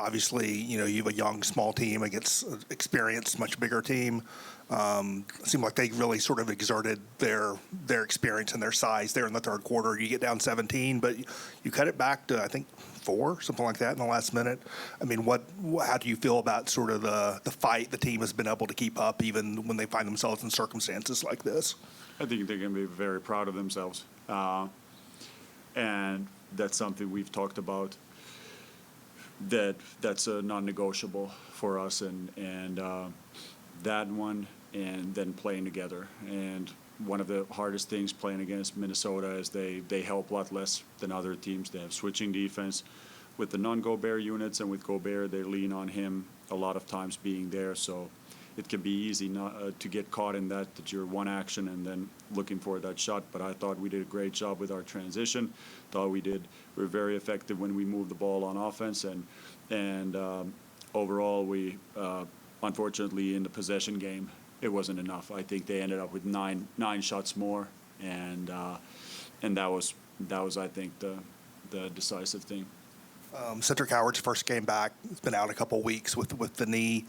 Obviously, you know, you have a young, small team against an experienced, much bigger team. It seemed like they really sort of exerted their experience and their size there in the third quarter. You get down 17, but you cut it back to, I think, 4, something like that in the last minute. I mean, how do you feel about sort of the fight the team has been able to keep up even when they find themselves in circumstances like this? I think they're going to be very proud of themselves. And that's something we've talked about, that's a non-negotiable for us, and that one, and then playing together. And one of the hardest things playing against Minnesota is they help a lot less than other teams. They have switching defense with the non-Gobert units, and with Gobert, they lean on him a lot of times being there. So it can be easy not, to get caught in that you're one action and then looking for that shot. But I thought we did a great job with our transition. Thought we were very effective when we moved the ball on offense, and overall we unfortunately in the possession game it wasn't enough. I think they ended up with nine shots more, and that was I think the decisive thing. Cedric Howard's first game back. He's been out a couple weeks with the knee.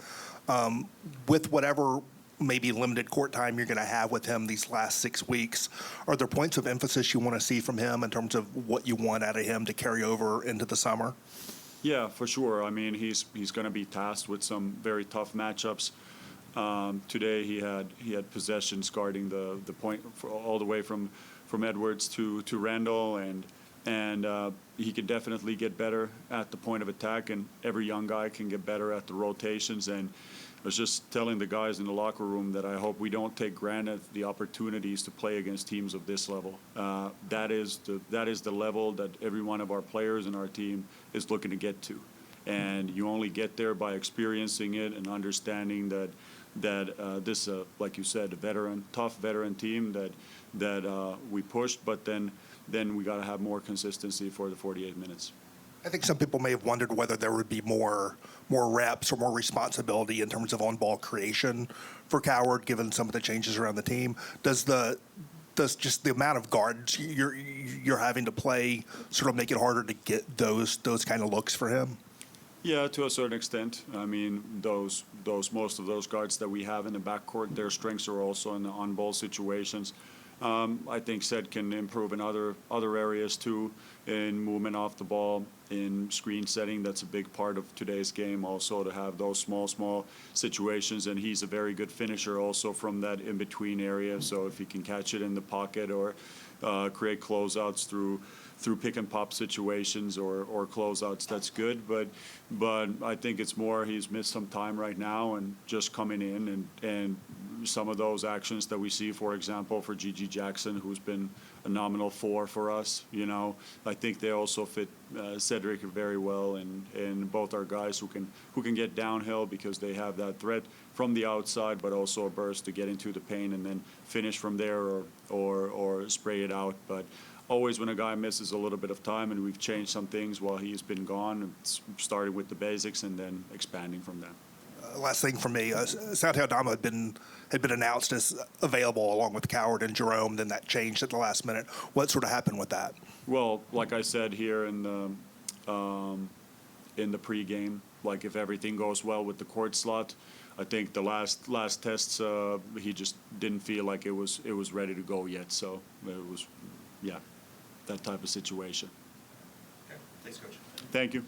With whatever maybe limited court time you're going to have with him these last 6 weeks, are there points of emphasis you want to see from him in terms of what you want out of him to carry over into the summer? Yeah, for sure. I mean, he's going to be tasked with some very tough matchups. Today he had possessions guarding the point all the way from Edwards to Randall, and he can definitely get better at the point of attack, and every young guy can get better at the rotations. And I was just telling the guys in the locker room that I hope we don't take granted the opportunities to play against teams of this level. That is the level that every one of our players in our team is looking to get to, and you only get there by experiencing it and understanding that this, like you said, a tough veteran team that we pushed, but then we got to have more consistency for the 48 minutes. I think some people may have wondered whether there would be more reps or more responsibility in terms of on-ball creation for Coward, given some of the changes around the team. Does just the amount of guards you're having to play sort of make it harder to get those kind of looks for him? Yeah, to a certain extent. I mean, most of those guards that we have in the backcourt, their strengths are also in the on-ball situations. I think Sed can improve in other areas too, in movement off the ball, in screen setting. That's a big part of today's game also, to have those small situations, and he's a very good finisher also from that in-between area. So if he can catch it in the pocket or create closeouts through pick and pop situations or closeouts, that's good. But I think it's more he's missed some time right now, and just coming in and some of those actions that we see, for example, for Gigi Jackson, who's been a nominal 4 for us, you know, I think they also fit Cedric very well, and both are guys who can get downhill because they have that threat from the outside, but also a burst to get into the paint and then finish from there or spray it out. But always when a guy misses a little bit of time, and we've changed some things while he's been gone, it's starting with the basics and then expanding from that. Last thing for me, Santi Aldama had been announced as available along with Coward and Jerome. Then that changed at the last minute. What sort of happened with that? Well, like I said here in the pregame, like if everything goes well with the court slot, I think the last tests he just didn't feel like it was ready to go yet. So it was, yeah, that type of situation. Okay. Thanks, Coach. Thank you.